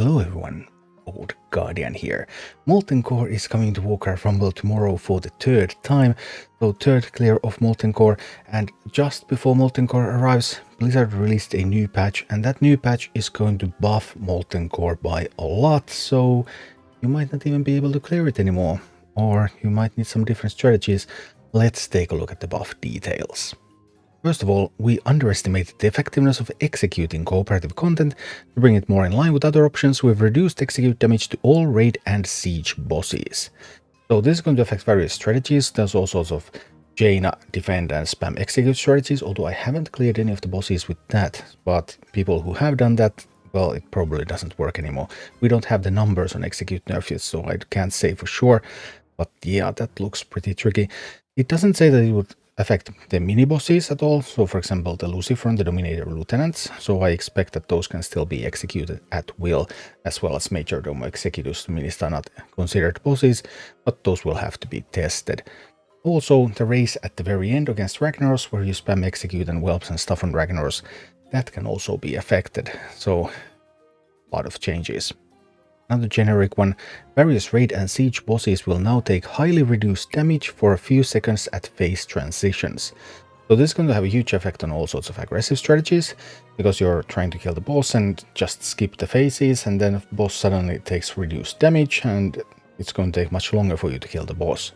Hello everyone, Old Guardian here. Molten Core is coming to Warcraft Rumble tomorrow for the third time, so third clear of Molten Core, and just before Molten Core arrives, Blizzard released a new patch, and that new patch is going to buff Molten Core by a lot, so you might not even be able to clear it anymore, or you might need some different strategies. Let's take a look at the buff details. First of all, we underestimated the effectiveness of executing cooperative content. To bring it more in line with other options, we've reduced execute damage to all raid and siege bosses. So this is going to affect various strategies. There's all sorts of Jaina, defend and spam execute strategies, although I haven't cleared any of the bosses with that. But people who have done that, well, it probably doesn't work anymore. We don't have the numbers on execute nerf yet, so I can't say for sure. But yeah, that looks pretty tricky. It doesn't say that it would affect the mini bosses at all. So for example, the Lucifer and the Dominator Lieutenants. So I expect that those can still be executed at will, as well as Major Domo Executus. The minis are not considered bosses, but those will have to be tested. Also, the race at the very end against Ragnaros, where you spam execute and whelps and stuff on Ragnaros, that can also be affected. So a lot of changes. Another generic one, various raid and siege bosses will now take highly reduced damage for a few seconds at phase transitions. So this is going to have a huge effect on all sorts of aggressive strategies, because you're trying to kill the boss and just skip the phases, and then the boss suddenly takes reduced damage, and it's going to take much longer for you to kill the boss.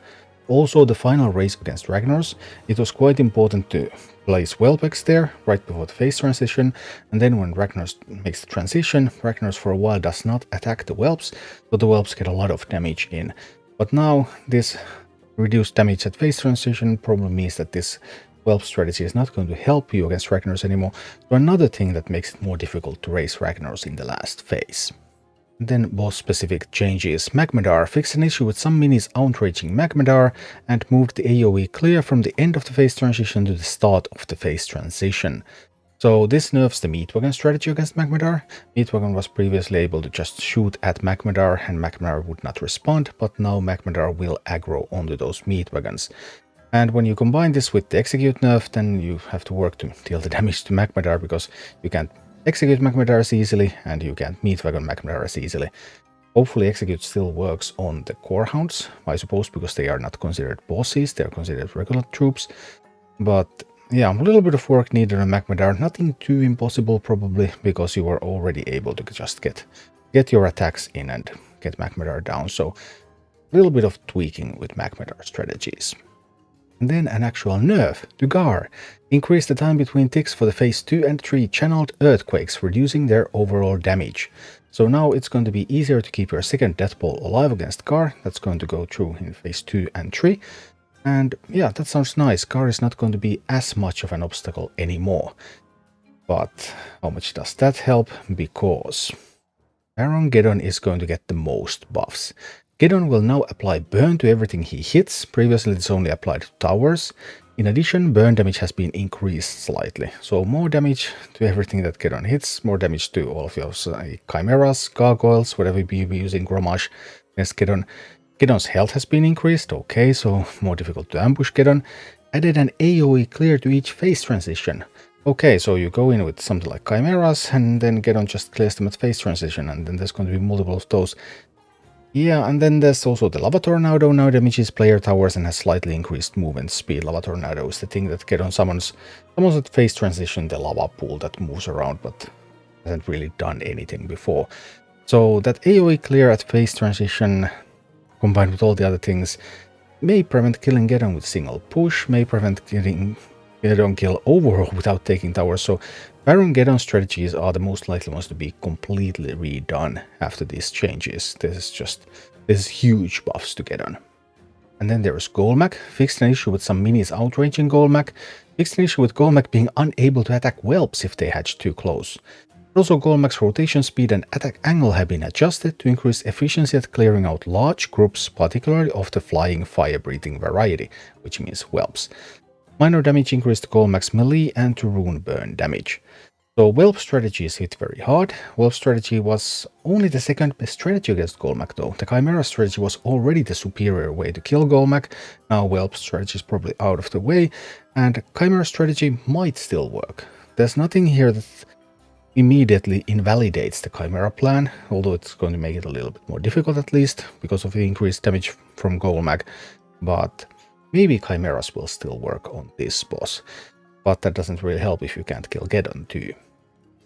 Also, the final race against Ragnaros, it was quite important to place Whelpex there right before the phase transition, and then when Ragnaros makes the transition, Ragnaros for a while does not attack the whelps, so the whelps get a lot of damage in. But now this reduced damage at phase transition probably means that this whelp strategy is not going to help you against Ragnaros anymore, so another thing that makes it more difficult to raise Ragnaros in the last phase. Then boss-specific changes. Magmadar fixed an issue with some minis outraging Magmadar and moved the AoE clear from the end of the phase transition to the start of the phase transition. So this nerfs the Meatwagon strategy against Magmadar. Meatwagon was previously able to just shoot at Magmadar and Magmadar would not respond, but now Magmadar will aggro onto those Meatwagons. And when you combine this with the execute nerf, then you have to work to deal the damage to Magmadar, because you can't execute Magmadar as easily, and you can't Meatwagon Magmadar as easily. Hopefully execute still works on the core hounds, I suppose, because they are not considered bosses, they are considered regular troops. But yeah, a little bit of work needed on Magmadar, nothing too impossible probably, because you are already able to just get your attacks in and get Magmadar down, so a little bit of tweaking with Magmadar strategies. And then an actual nerf to Garr. Increase the time between ticks for the phase 2 and 3 channeled earthquakes, reducing their overall damage. So now it's going to be easier to keep your second death ball alive against Garr. That's going to go through in phase 2 and 3. And yeah, that sounds nice. Garr is not going to be as much of an obstacle anymore. But how much does that help? Because Baron Geddon is going to get the most buffs. Geddon will now apply burn to everything he hits. Previously this only applied to towers. In addition, burn damage has been increased slightly. So more damage to everything that Geddon hits, more damage to all of your chimeras, gargoyles, whatever you be using Grommash against Geddon. Geddon's health has been increased, okay, so more difficult to ambush Geddon. Added an AoE clear to each phase transition. Okay, so you go in with something like chimeras, and then Geddon just clears them at phase transition, and then there's going to be multiple of those. Yeah, and then there's also the Lava Tornado, now damages player towers and has slightly increased movement speed. Lava Tornado is the thing that Geddon summons at phase transition, the lava pool that moves around but hasn't really done anything before. So that AoE clear at phase transition, combined with all the other things, may prevent killing Geddon with single push, may prevent getting Geddon kill overall without taking towers, so Baron Geddon strategies are the most likely ones to be completely redone after these changes. This is huge buffs to Geddon. And then there is Golemagg, fixed an issue with some minis outraging Golemagg, fixed an issue with Golemagg being unable to attack whelps if they hatch too close. Also, Golemagg's rotation speed and attack angle have been adjusted to increase efficiency at clearing out large groups, particularly of the flying fire-breathing variety, which means whelps. Minor damage increased to Golemagg's melee and to rune burn damage. So whelp strategies hit very hard. Whelp strategy was only the second best strategy against Golemagg though. The Chimera strategy was already the superior way to kill Golemagg. Now whelp strategy is probably out of the way, and Chimera strategy might still work. There's nothing here that immediately invalidates the Chimera plan, although it's going to make it a little bit more difficult at least because of the increased damage from Golemagg. But maybe Chimeras will still work on this boss. But that doesn't really help if you can't kill Geddon too.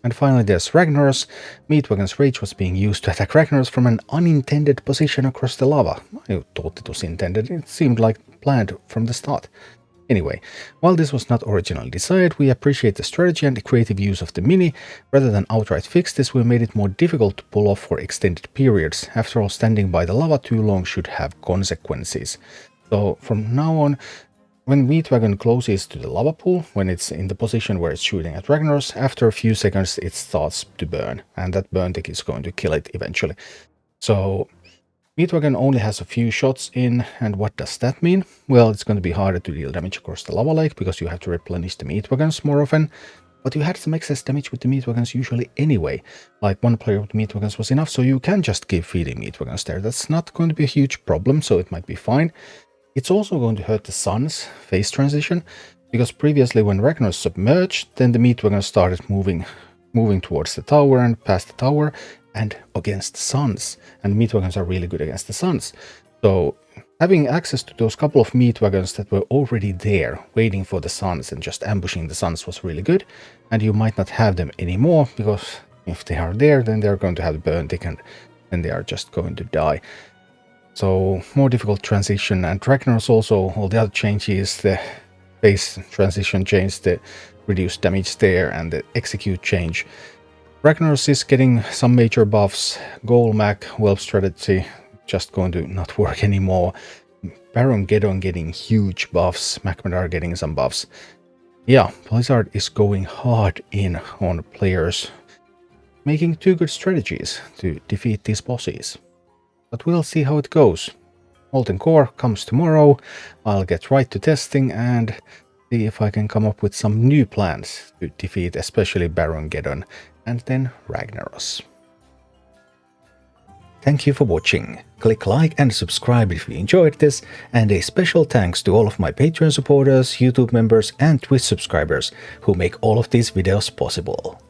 And finally there's Ragnaros. Meatwagon's rage was being used to attack Ragnaros from an unintended position across the lava. I thought it was intended, it seemed like planned from the start. Anyway, while this was not originally desired, we appreciate the strategy and the creative use of the mini. Rather than outright fix this, we made it more difficult to pull off for extended periods. After all, standing by the lava too long should have consequences. So from now on, when Meatwagon closes to the lava pool, when it's in the position where it's shooting at Ragnaros, after a few seconds it starts to burn, and that burn tick is going to kill it eventually. So Meatwagon only has a few shots in, and what does that mean? Well, it's going to be harder to deal damage across the lava lake, because you have to replenish the Meatwagons more often. But you had some excess damage with the Meatwagons usually anyway. Like one player with Meatwagons was enough, so you can just keep feeding Meatwagons there. That's not going to be a huge problem, so it might be fine. It's also going to hurt the sun's phase transition, because previously when Ragnaros submerged, then the Meatwagons started moving towards the tower and past the tower and against the suns. And Meatwagons are really good against the suns. So having access to those couple of Meatwagons that were already there, waiting for the suns and just ambushing the suns was really good. And you might not have them anymore, because if they are there, then they're going to have the burn tick and then they are just going to die. So more difficult transition, and Ragnaros also, all the other changes, the phase transition change, the reduced damage there, and the execute change. Ragnaros is getting some major buffs. Golemagg, Whelp strategy, just going to not work anymore. Baron Geddon getting huge buffs, Magmadar getting some buffs. Yeah, Blizzard is going hard in on players, making two good strategies to defeat these bosses. But we'll see how it goes. Molten Core comes tomorrow. I'll get right to testing and see if I can come up with some new plans to defeat especially Baron Geddon and then Ragnaros. Thank you for watching. Click like and subscribe if you enjoyed this, and a special thanks to all of my Patreon supporters, YouTube members and Twitch subscribers who make all of these videos possible.